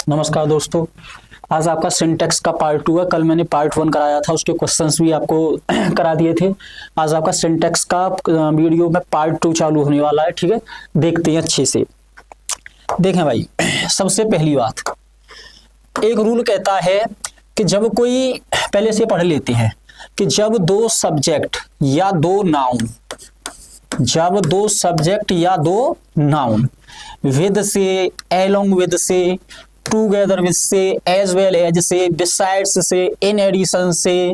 नमस्कार दोस्तों। आज आपका सिंटेक्स का पार्ट 2 है। कल मैंने पार्ट 1 कराया था, उसके क्वेश्चंस भी आपको करा दिए थे। आज आपका सिंटेक्स का वीडियो में पार्ट 2 चालू होने वाला है। ठीक है, देखते हैं अच्छे से। देखें भाई, सबसे पहली बात, एक रूल कहता है कि जब कोई, पहले से पढ़ लेते हैं कि जब दो सब्जेक्ट या दो नाउन, जब दो सब्जेक्ट या दो नाउन विद से, एलोंग विद से, टूगेदर विद से, एज वेल एज से, बिसाइड्स से, इन एडिशन से,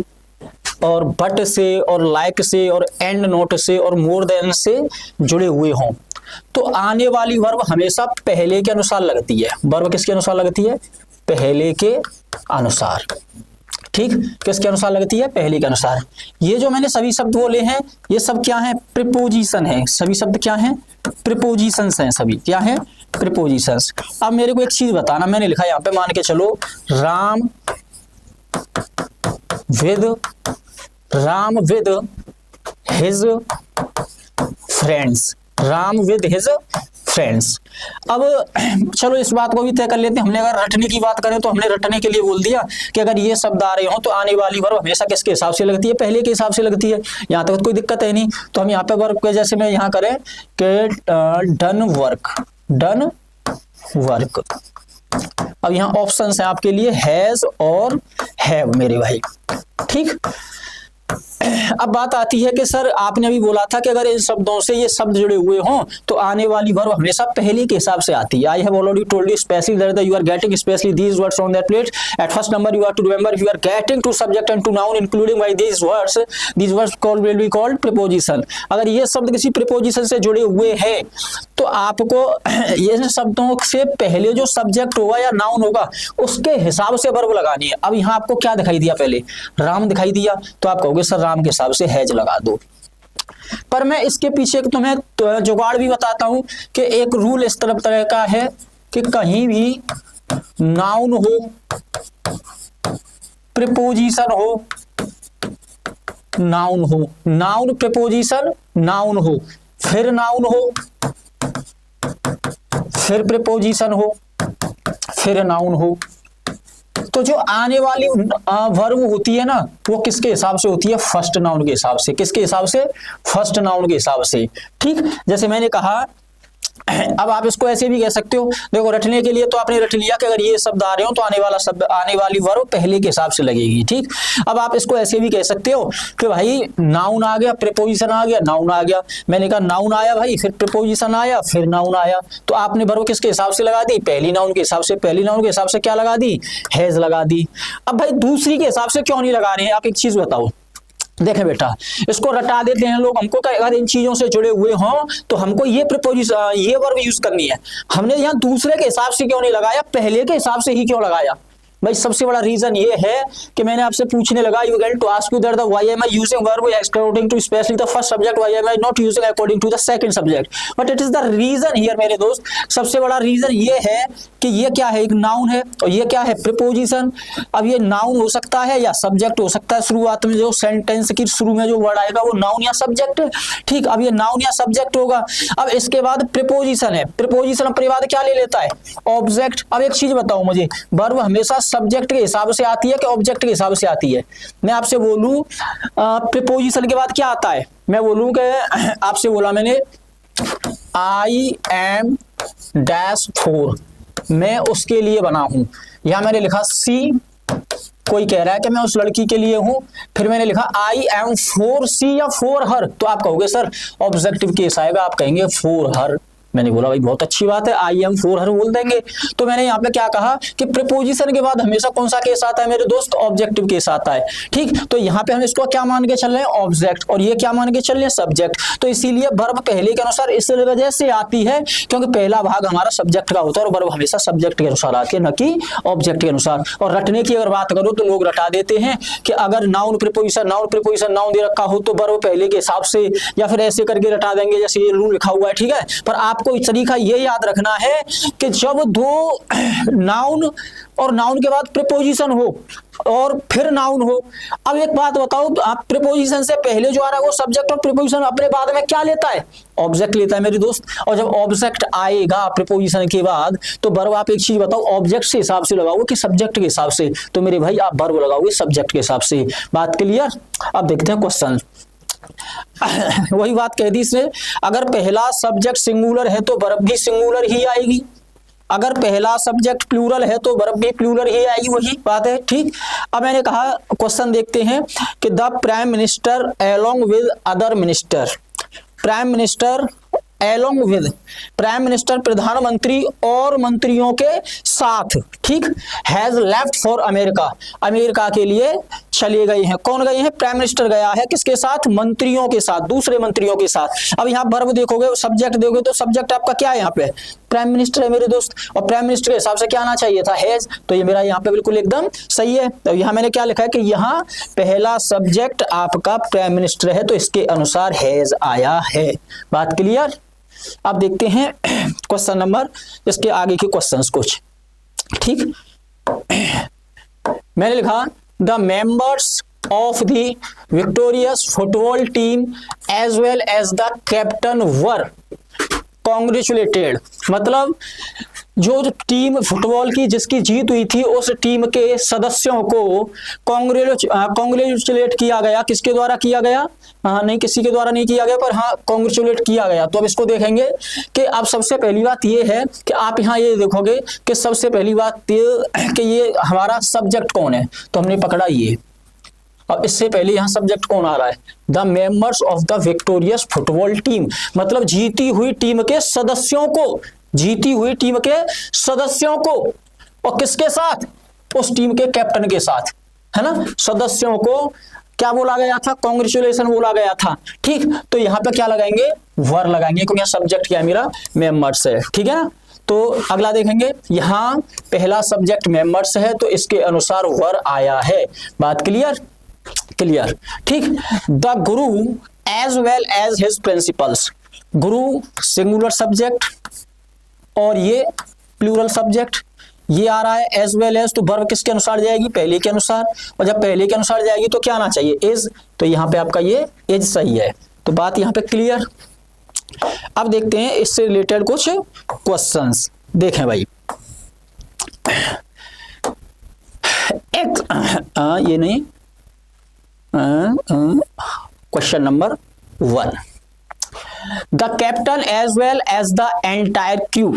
और बट से, और लाइक से, और एंड नोट से, और मोर देन से जुड़े हुए हों, तो आने वाली वर्ब हमेशा पहले के अनुसार लगती है। वर्ब किसके अनुसार लगती है? पहले के अनुसार। ठीक, किसके अनुसार लगती है? पहले के अनुसार। ये जो मैंने सभी शब्द बोले हैं, ये सब क्या है? प्रीपोजिशन है। सभी शब्द क्या हैं? प्रीपोजिशंस हैं। सभी क्या हैं? प्रीपोजिशंस। अब मेरे को एक चीज बताना, मैंने लिखा यहाँ पे, मान के चलो Ram with his friends, Ram with his friends. अब चलो इस बात को भी तय कर लेते हैं। हमने अगर रटने की बात करें तो हमने रटने के लिए बोल दिया कि अगर ये शब्द आ रहे हो तो आने वाली वर्ब हमेशा किसके हिसाब से लगती है? पहले के हिसाब से लगती है। यहाँ तक तो कोई दिक्कत है नहीं। तो हम यहाँ पे वर्ब के जैसे मैं यहाँ करें कि डन वर्क। अब यहाँ ऑप्शन है आपके लिए, हैज और हैव मेरे भाई। ठीक, अब बात आती है कि सर आपने अभी बोला था कि अगर इन शब्दों से ये शब्द जुड़े हुए हों तो आने वाली वर्ब हमेशा पहले के हिसाब से आती है। I have already told you specially that you are getting specially these words on that plate. At first number you have to remember if you are getting to subject and to noun including by these words called will be called preposition. अगर ये शब्द किसी preposition से जुड़े हुए हैं तो आपको इन शब्दों से पहले जो सब्जेक्ट होगा या नाउन होगा उसके हिसाब से वर्ब लगानी है। अब यहाँ आपको क्या दिखाई दिया? पहले राम दिखाई दिया, तो आप कहोगे सर राम के हिसाब से हैज लगा दो। पर मैं इसके पीछे तुम्हें जुगाड़ भी बताता हूं कि एक रूल इस तरह का है कि कहीं भी नाउन हो, प्रीपोजिशन हो, नाउन हो, नाउन प्रीपोजिशन, नाउन हो, फिर नाउन हो, फिर प्रीपोजिशन हो, फिर नाउन हो, तो जो आने वाली वर्ब होती है ना वो किसके हिसाब से होती है? फर्स्ट नाउन के हिसाब से। किसके हिसाब से? फर्स्ट नाउन के हिसाब से। ठीक, जैसे मैंने कहा, अब आप इसको ऐसे भी कह सकते हो, देखो रटने के लिए तो आपने रट लिया कि अगर ये शब्द आ रहे हो तो आने वाली वर्ब पहले के हिसाब से लगेगी। ठीक, अब आप इसको ऐसे भी कह सकते हो कि भाई नाउन आ गया, प्रीपोजिशन आ गया, नाउन आ गया। मैंने कहा नाउन आया भाई, फिर प्रीपोजिशन आया, फिर नाउन आया, तो आपने वर्ब किसके हिसाब से लगा दी? पहली नाउन के हिसाब से। पहली नाउन के हिसाब से क्या लगा दी? हैज लगा दी। अब भाई दूसरी के हिसाब से क्यों नहीं लगा रहे हैं? आप एक चीज बताओ। देखें बेटा, इसको रटा देते हैं लोग। हमको अगर इन चीजों से जुड़े हुए हों तो हमको ये प्रीपोजिशन, ये वर्ब यूज करनी है। हमने यहाँ दूसरे के हिसाब से क्यों नहीं लगाया? पहले के हिसाब से ही क्यों लगाया? भाई सबसे बड़ा रीजन ये है कि मैंने आपसे पूछने लगा, you get to ask you that the why am I using verb according to specially the first subject, why am I not using according to the second subject. But it is the reason here मेरे दोस्त। सबसे बड़ा reason ये है कि ये क्या है? एक नाउन है और ये क्या है? प्रीपोजिशन। अब ये नाउन हो सकता है या सब्जेक्ट हो सकता है। शुरुआत में जो सेंटेंस की शुरू में जो वर्ड आएगा वो नाउन या सब्जेक्ट है। ठीक, अब ये नाउन या सब्जेक्ट होगा। अब इसके बाद प्रीपोजिशन है। प्रीपोजिशन अपने बाद क्या ले लेता है? ऑब्जेक्ट। अब एक चीज बताओ मुझे, वर्ब हमेशा सब्जेक्ट के हिसाब से आती है कि ऑब्जेक्ट के हिसाब से आती है? मैं आपसे बोलूं प्रीपोजिशन के बाद क्या आता है? मैं बोलूं कि आपसे बोला मैंने आई एम डैश फॉर, मैं उसके लिए बना हूं। यहां मैंने लिखा सी, कोई कह रहा है कि मैं उस लड़की के लिए हूं। फिर मैंने लिखा आई एम फॉर सी या फॉर हर, तो आप कहोगे सर ऑब्जेक्टिव केस आएगा, आप कहेंगे फॉर हर। मैंने बोला भाई बहुत अच्छी बात है, आई एम फॉर हर बोल देंगे। तो मैंने यहाँ पे क्या कहा कि प्रीपोजिशन के बाद हमेशा कौन सा केस आता है मेरे दोस्त? ऑब्जेक्टिव केस आता है। ठीक, तो यहाँ पे हम इसको क्या मान के चल रहे हैं? ऑब्जेक्ट। और ये क्या मान के चल रहे हैं? सब्जेक्ट। तो इसीलिए वर्ब पहले के अनुसार इस वजह से आती है क्योंकि पहला भाग हमारा सब्जेक्ट का होता है और वर्ब हमेशा सब्जेक्ट के अनुसार आती है, न कि ऑब्जेक्ट के अनुसार। और रटने की अगर बात करो तो लोग रटा देते हैं कि अगर नाउन प्रीपोजिशन नाउन दे रखा हो तो वर्ब पहले के हिसाब से, या फिर ऐसे करके रटा देंगे जैसे ये रूल लिखा हुआ है। ठीक है, पर आप आपको तरीका ये याद रखना है कि जब दो नाउन और नाउन के बाद प्रीपोजिशन हो और फिर नाउन हो। अब एक बात बताओ, आप प्रीपोजिशन से पहले जो आ रहा है वो सब्जेक्ट, और प्रीपोजिशन अपने बाद में क्या लेता है? ऑब्जेक्ट लेता है मेरे दोस्त। और जब ऑब्जेक्ट आएगा प्रीपोजिशन के बाद तो वर्ब, आप एक चीज बताओ, ऑब्जेक्ट के हिसाब से लगाओगे कि सब्जेक्ट के हिसाब से? तो मेरे भाई आप वर्ब लगाओगे सब्जेक्ट के हिसाब से। बात क्लियर? अब देखते हैं क्वेश्चन। वही बात कह दी इसने, अगर पहला सब्जेक्ट सिंगुलर है तो वर्ब भी सिंगुलर ही आएगी, अगर पहला सब्जेक्ट प्लूरल है तो वर्ब भी प्लूरल ही आएगी, वही बात है। ठीक, अब मैंने कहा क्वेश्चन देखते हैं कि the prime minister along with other minister, prime minister along with, prime minister प्रधानमंत्री और मंत्रियों के साथ, ठीक, has left for America, America के लिए चले गए हैं। कौन गए हैं? प्राइम मिनिस्टर गया है, किसके साथ? मंत्रियों के साथ, दूसरे मंत्रियों के साथ। अब यहाँ वर्ब देखोगे, सब्जेक्ट देखोगे तो सब्जेक्ट आपका क्या है? यहाँ पे प्राइम मिनिस्टर है मेरे दोस्त, और प्राइम मिनिस्टर के हिसाब से क्या आना चाहिए था? हैज। तो ये मेरा यहाँ पे बिल्कुल एकदम सही है। तो यहाँ मैंने क्या लिखा है कि यहाँ पहला सब्जेक्ट आपका प्राइम मिनिस्टर है तो इसके अनुसार हैज आया है। बात क्लियर? अब देखते हैं क्वेश्चन नंबर, इसके आगे के क्वेश्चंस कुछ। ठीक, मैंने लिखा the members of the victorious football team as well as the captain were congratulated, मतलब जो टीम फुटबॉल की जिसकी जीत हुई थी उस टीम के सदस्यों को कॉन्ग्रेचुलेट किया गया। किसके द्वारा किया गया? हाँ, नहीं, किसी के द्वारा नहीं किया गया, पर हाँ कॉन्ग्रेचुलेट किया गया। तो अब इसको देखेंगे कि अब सबसे पहली बात ये है कि आप यहाँ ये देखोगे कि सबसे पहली बात ये कि ये हमारा सब्जेक्ट कौन है, तो हमने पकड़ा ये। अब इससे पहले यहाँ सब्जेक्ट कौन आ रहा है? The members of the victorious football team, मतलब जीती हुई टीम के सदस्यों को, जीती हुई टीम के सदस्यों को, और किसके साथ? उस टीम के कैप्टन के साथ, है ना। सदस्यों को क्या बोला गया था? कांग्रेचुलेशन बोला गया था। ठीक, तो यहाँ पे क्या लगाएंगे? वर लगाएंगे, क्योंकि यहाँ सब्जेक्ट क्या है मेरा? मेंबर्स है। ठीक है ना। तो अगला देखेंगे, यहाँ पहला सब्जेक्ट मेंबर्स है तो इसके अनुसार वर आया है। बात क्लियर? क्लियर। ठीक, the guru as well as his principals, guru singular subject और ये प्लूरल सब्जेक्ट, ये आ रहा है एज वेल एज, तो वर्ब किसके अनुसार जाएगी? पहले के अनुसार। और जब पहले के अनुसार जाएगी तो क्या आना चाहिए? इज। तो यहाँ पे आपका ये इज सही है। तो बात यहाँ पे क्लियर। अब देखते हैं इससे रिलेटेड कुछ क्वेश्चंस। देखें भाई, एक ये नहीं, question number 1, the captain as well as the entire crew,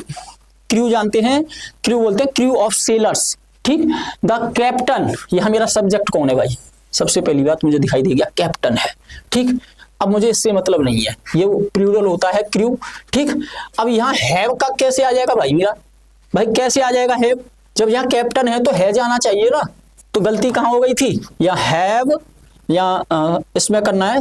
crew जानते हैं, क्रू बोलते हैं क्रू ऑफ सेलर्स। ठीक, द कैप्टन, यहां मेरा सब्जेक्ट कौन है भाई? सबसे पहली बात मुझे दिखाई देगी कैप्टन है। ठीक, अब मुझे इससे मतलब नहीं है, ये प्लूरल होता है क्रू। ठीक, अब यहाँ हैव का कैसे आ जाएगा भाई मेरा? भाई कैसे आ जाएगा हैव? जब यहाँ कैप्टन है तो हैज आना चाहिए ना। तो गलती कहाँ हो गई थी? या हैव, या इसमें करना है,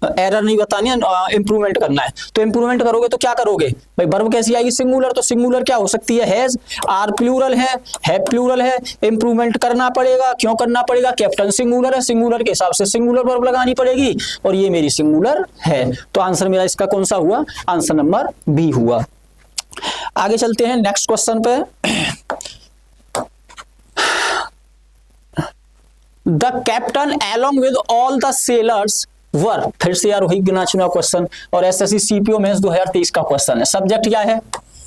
एरर नहीं बतानी है, इंप्रूवमेंट करना है। तो इंप्रूवमेंट करोगे तो क्या करोगे भाई? वर्ब कैसी आएगी? सिंगुलर। तो सिंगुलर क्या हो सकती है? हैज। आर प्लूरल है प्लूरल है, इंप्रूवमेंट करना पड़ेगा। क्यों करना पड़ेगा? कैप्टन सिंगुलर है, सिंगुलर के हिसाब से सिंगुलर वर्ब लगानी पड़ेगी, और ये मेरी सिंगुलर है। तो आंसर मेरा इसका कौन सा हुआ? आंसर नंबर बी हुआ। आगे चलते हैं नेक्स्ट क्वेश्चन पे। The captain along with all the sailors were, फिर से यार वही गिना चुना क्वेश्चन, और एसएससी सीपीओ मेंस 2023 का क्वेश्चन है। सब्जेक्ट क्या है?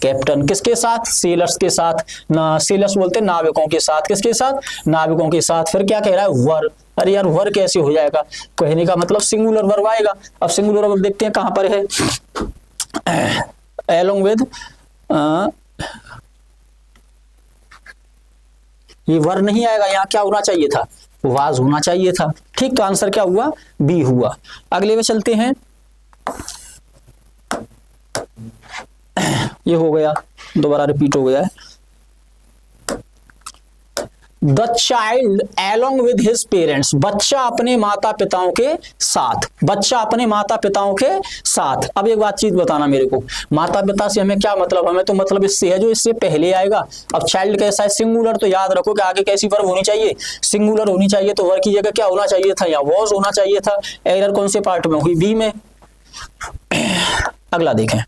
कैप्टन। किसके साथ? सेलर्स के साथ। ना, सेलर्स बोलते हैं नाविकों के साथ। किसके साथ? नाविकों के साथ। फिर क्या कह रहा है? वर। अरे यार वर कैसे हो जाएगा? कहने का मतलब सिंगुलर वर्ब आएगा। अब सिंगुलर वर्ब देखते हैं कहां पर है। along with, ये वर नहीं आएगा, यहाँ क्या होना चाहिए था? वाज होना चाहिए था। ठीक, तो आंसर क्या हुआ? बी हुआ। अगले में चलते हैं। ये हो गया, दोबारा रिपीट हो गया है। The child along with his parents, बच्चा अपने माता पिताओं के साथ, बच्चा अपने माता पिताओं के साथ। अब एक बात चीज बताना मेरे को, माता पिता से हमें क्या मतलब? हमें तो मतलब इससे है जो इससे पहले आएगा। अब चाइल्ड कैसा है? सिंगुलर। तो याद रखो कि आगे कैसी वर्ब होनी चाहिए? सिंगुलर होनी चाहिए। तो वर्ब की जगह क्या होना चाहिए था? या वॉज होना चाहिए था। एरर कौन से पार्ट में हुई? बी में। अगला देखें,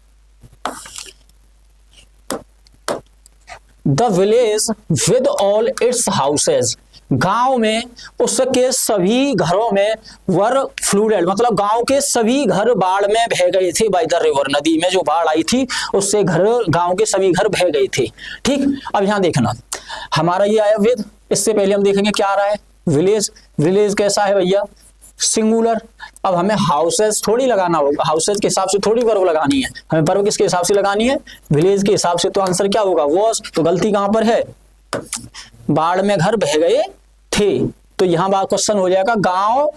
the village with all it's houses, गांव में उसके सभी घरों में वर फ्लूडेड, मतलब गांव के सभी घर बाढ़ में बह गए थे। बाय द रिवर, नदी में जो बाढ़ आई थी उससे घर, गांव के सभी घर बह गए थे। ठीक, अब यहां देखना हमारा ये आया विद, इससे पहले हम देखेंगे क्या आ रहा है विलेज। विलेज कैसा है भैया, सिंगुलर। अब हमें हाउसेस थोड़ी लगाना होगा, हाउसेस के हिसाब से थोड़ी वर्ब लगानी है, हमें वर्ब किसके हिसाब से लगानी है, विलेज के हिसाब से। तो आंसर क्या होगा, वॉज। तो गलती कहां पर है, बाढ़ में घर बह गए थे। तो यहां बात क्वेश्चन हो जाएगा गांव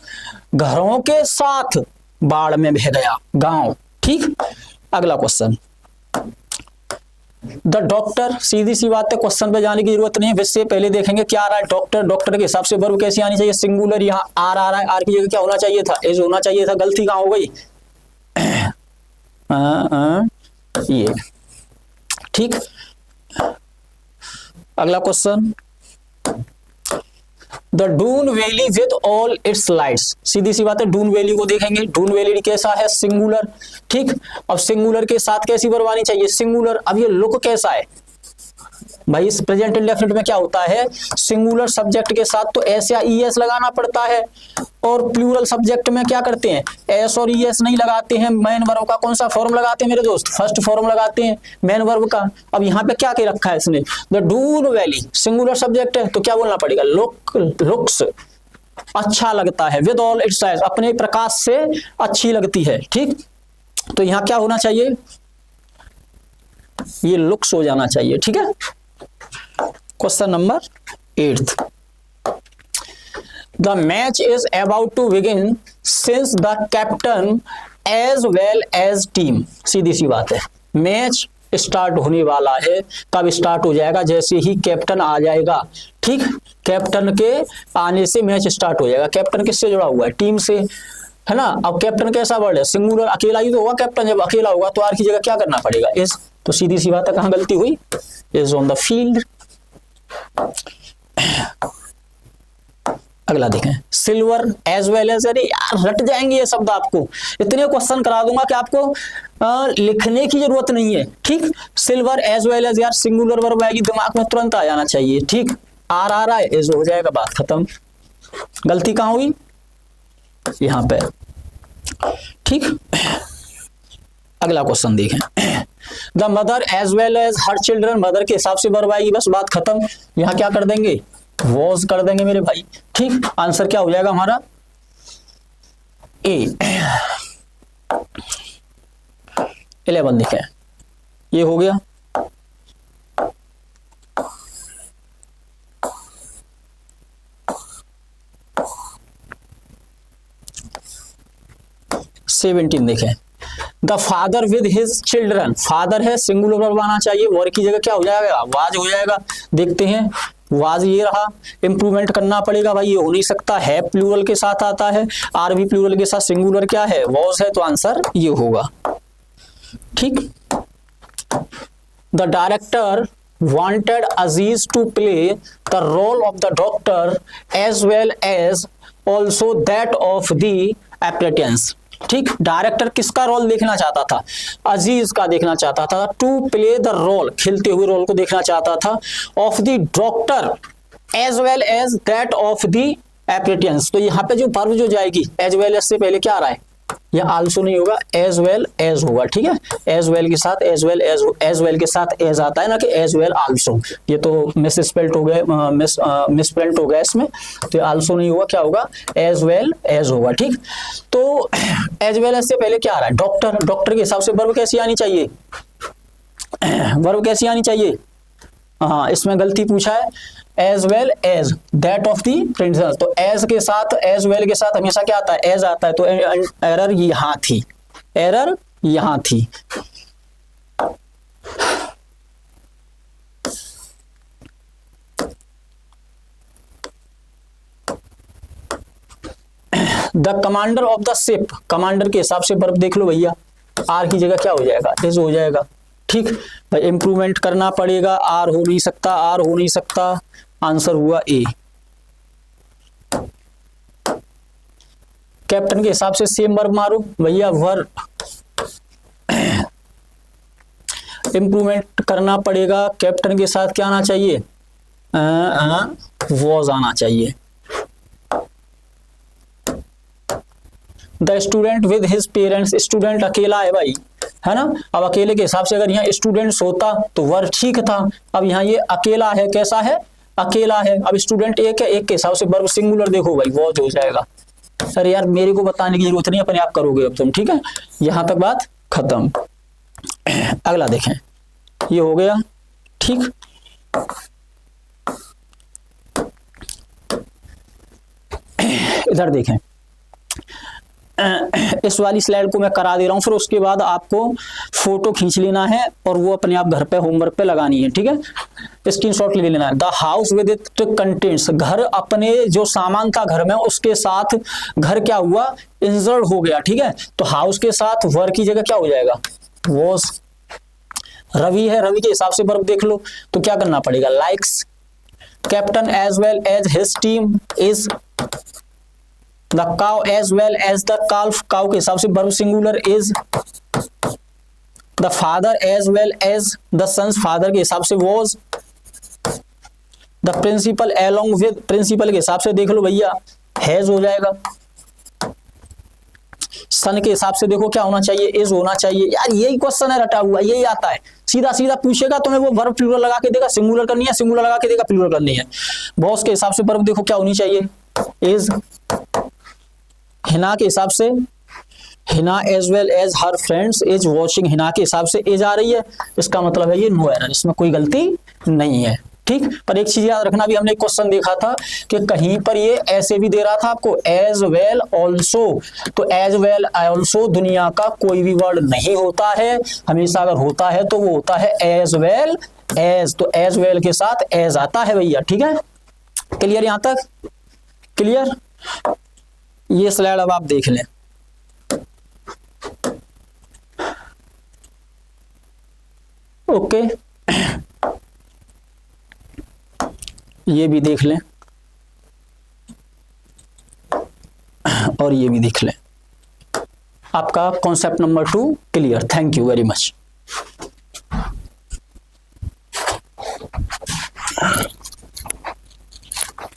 घरों के साथ बाढ़ में बह गया, गांव। ठीक, अगला क्वेश्चन, द डॉक्टर, सीधी सी बात है, क्वेश्चन पे जाने की जरूरत नहीं है। वैसे पहले देखेंगे क्या आ रहा है, डॉक्टर। डॉक्टर के हिसाब से वर्ब कैसी आनी चाहिए, सिंगुलर। यहाँ आर आ रहा है, आर की जगह क्या होना चाहिए था, एज होना चाहिए था। गलती कहां हो गई, ये। ठीक, अगला question, the Doon valley with all its lights. सीधी सी बात है, डून वैली को देखेंगे, डून वैली कैसा है, सिंगुलर। ठीक, अब सिंगुलर के साथ कैसी वर्ब आनी चाहिए, सिंगुलर। अब ये लुक कैसा है भाई, इस प्रेजेंट इंडेफिनिट में क्या होता है, सिंगुलर सब्जेक्ट के साथ तो एस या ई एस लगाना पड़ता है, और प्लूरल सब्जेक्ट में क्या करते हैं, एस और ई एस नहीं लगाते हैं। मेन वर्ब का कौन सा फॉर्म लगाते हैं मेरे दोस्त, फर्स्ट फॉर्म लगाते हैं मेन वर्ब का। अब यहाँ पे क्या के रखा है इसने, the Doon valley, singular subject है तो क्या बोलना पड़ेगा, लुक, लुक्स, अच्छा लगता है, विद ऑल इट्स आइज, अपने प्रकाश से अच्छी लगती है। ठीक, तो यहाँ क्या होना चाहिए, ये लुक्स हो जाना चाहिए। ठीक है, question number 8, the match is about to begin since the captain as well as team. सीधी सी बात है, मैच स्टार्ट होने वाला है। कब स्टार्ट हो जाएगा, जैसे ही कैप्टन आ जाएगा। ठीक, कैप्टन के आने से मैच स्टार्ट हो जाएगा। कैप्टन किससे जुड़ा हुआ है, टीम से, है ना। अब कैप्टन कैसा वर्ड है, सिंगुलर, अकेला ही तो होगा कैप्टन। जब अकेला होगा तो आर की जगह क्या करना पड़ेगा, इज। तो सीधी सी बात है, कहां गलती हुई, इज ऑन द फील्ड। अगला देखें, सिल्वर एज वेल एज। अरे यार रट जाएंगे ये शब्द, आपको इतने क्वेश्चन करा दूंगा कि आपको लिखने की जरूरत नहीं है। ठीक, सिल्वर एज वेल एज, यार सिंगुलर वर्ब आएगी दिमाग में तुरंत आ जाना चाहिए। ठीक, आर आ रहा है, एज हो जाएगा, बात खत्म। गलती कहां हुई, यहां पे। ठीक, अगला क्वेश्चन देखें, the mother as well as her children, mother के हिसाब से वर्ब आएगी, बस बात खत्म। यहां क्या कर देंगे, वॉज कर देंगे मेरे भाई। ठीक, आंसर क्या हो जाएगा हमारा, ए। 11 देखें, ये हो गया। सेवेंटीन देखें, the father with his children. Father है, सिंगुलर वर्ब आना चाहिए, वर की जगह क्या हो जाएगा, वाज हो जाएगा। देखते हैं, वाज ये रहा, इंप्रूवमेंट करना पड़ेगा भाई, ये हो नहीं सकता है, प्लूरल के साथ आता है, आर भी प्लूरल के साथ, सिंगुलर क्या है, वॉज है, तो आंसर ये होगा। ठीक, the director wanted Aziz to play the role of the doctor as well as also that of the apprentice. ठीक, डायरेक्टर किसका रोल देखना चाहता था, अजीज का देखना चाहता था। टू प्ले द रोल, खेलते हुए रोल को देखना चाहता था, of the doctor as well as that of the apprentice. तो यहाँ पे जो वर्ब जो जाएगी, एज वेल एज से पहले क्या आ रहा है, या आल्सो नहीं होगा, एज वेल एज होगा। ठीक है, एज वेल के साथ as well as, as well के साथ एज आता है ना, कि एज वेल आल्सो। ये तो मिस स्पेल्ट हो गया, मिस प्रिंट हो गया इसमें, तो आल्सो नहीं होगा, क्या होगा, एज वेल एज होगा। ठीक, तो एज वेल एज से पहले क्या आ रहा है, डॉक्टर। डॉक्टर के हिसाब से वर्ब कैसी आनी चाहिए, वर्ब कैसी आनी चाहिए, हाँ इसमें गलती पूछा है, as well as that of the principal. तो एज के साथ, एज वेल के साथ हमेशा क्या आता है, एज आता है। तो एरर यहां थी, एरर यहां थी। The commander of the ship, commander के हिसाब से वर्ब देख लो भैया, आर की जगह क्या हो जाएगा, इज हो जाएगा। ठीक भाई, इंप्रूवमेंट करना पड़ेगा, आर हो नहीं सकता, आर हो नहीं सकता, आंसर हुआ ए। कैप्टन के हिसाब से सेम वर्ब मारो भैया, वर्ब इम्प्रूवमेंट करना पड़ेगा, कैप्टन के साथ क्या आना चाहिए, वॉज आना चाहिए। The student with his parents, student अकेला है भाई, है ना। अब अकेले के हिसाब से अगर यहाँ स्टूडेंट्स होता तो वर्ब ठीक था। अब यहाँ ये अकेला है, कैसा है, अकेला है। अब स्टूडेंट एक है, एक के हिसाब से वर्ब सिंगुलर देखो भाई, वॉज हो जाएगा। अरे यार मेरे को बताने की जरूरत नहीं, अपने आप करोगे अब तुम, ठीक है। यहां तक बात खत्म। अगला देखें, ये हो गया, ठीक। इधर देखें, इस वाली स्लाइड को मैं करा दे रहा हूं, फिर उसके बाद आपको फोटो खींच लेना है और वो अपने आप घर पे होमवर्क पे लगानी है, ठीक है। स्क्रीनशॉट ले लेना है। The house with it contents, घर अपने जो सामान था घर में उसके साथ घर क्या हुआ, इंजर्ड हो गया, ठीक है। तो हाउस के साथ वर की जगह क्या हो जाएगा, वॉज। रवि है, रवि के हिसाब से वर्ब देख लो, तो क्या करना पड़ेगा, likes. Captain as well as his team is the cow as well as the calf, cow के हिसाब से verb singular is. The father as well as the sons, father के हिसाब से was. The principal along with, principal के हिसाब से देख लो भैया, हैज हो जाएगा। सन के हिसाब से देखो क्या होना चाहिए, इज होना चाहिए। यार यही क्वेश्चन है रटा हुआ, यही आता है, सीधा सीधा पूछेगा तुम्हें, वो वर्ब प्लूरल लगा के देगा, सिंगुलर करनी है, सिंगुलर लगा के देगा, प्लूरल करनी है। बॉस के हिसाब से वर्ब देखो क्या होनी चाहिए, इज। हिना के हिसाब से, Hina as well as her friends is watching, Hina के हिसाब से इज आ रही है, इसका मतलब है ये नो एरर, इसमें कोई गलती नहीं है, ठीक। पर एक चीज याद रखना, भी हमने क्वेश्चन देखा था कि कहीं पर ये ऐसे भी दे रहा था आपको, एज वेल ऑल्सो। तो एज वेल ऑल्सो दुनिया का कोई भी वर्ड नहीं होता है, हमेशा अगर होता है तो वो होता है एज वेल एज। तो एज वेल के साथ एज आता है भैया, ठीक है। क्लियर यहां तक, क्लियर। ये स्लाइड अब आप देख लें, ओके। ये भी देख लें और ये भी देख लें। आपका concept number 2 clear. Thank you very much.